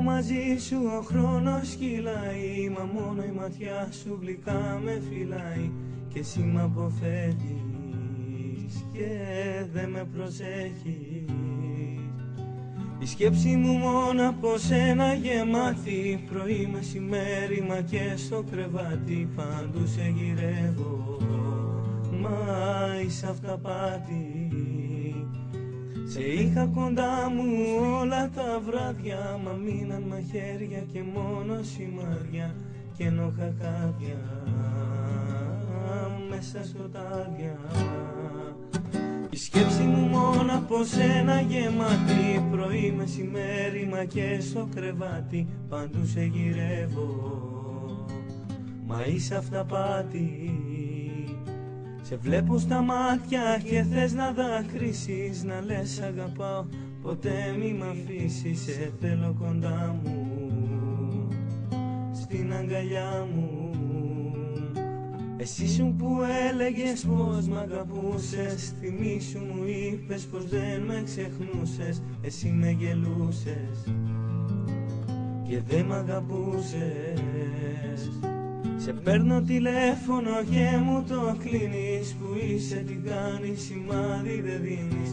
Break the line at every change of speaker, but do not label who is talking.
μαζί σου ο χρόνος κυλάει, μα μόνο η ματιά σου γλυκά με φυλάει. Και εσύ μ' αποφεύγεις και δεν με προσέχεις. Η σκέψη μου μόνο από σένα γεμάτη, πρωί, μεσημέρι, μα και στο κρεβάτι. Παντού σε γυρεύω, μα είσαι αυταπάτη. Σε είχα κοντά μου όλα τα βράδια, μα μείναν μαχαίρια και μόνο σημάδια. Και ενόχα κάποια μέσα σκοτάδια. Η σκέψη μου μόνο από σένα γεμάτη, πρωί, μεσημέρι, μα και στο κρεβάτι. Παντού σε γυρεύω, μα είσαι αυταπάτη. Σε βλέπω στα μάτια και θες να δακρύσεις, να λες αγαπάω, ποτέ μη μ' αφήσεις. Σε θέλω κοντά μου, στην αγκαλιά μου. Εσύ σου που έλεγες πως μ' αγαπούσες, θυμήσου μου είπες πως δεν με ξεχνούσες. Εσύ με γελούσες και δεν μ' αγαπούσες. Σε παίρνω τηλέφωνο και μου το κλείνεις, που είσαι, τι κάνεις, σημάδι δεν δίνεις.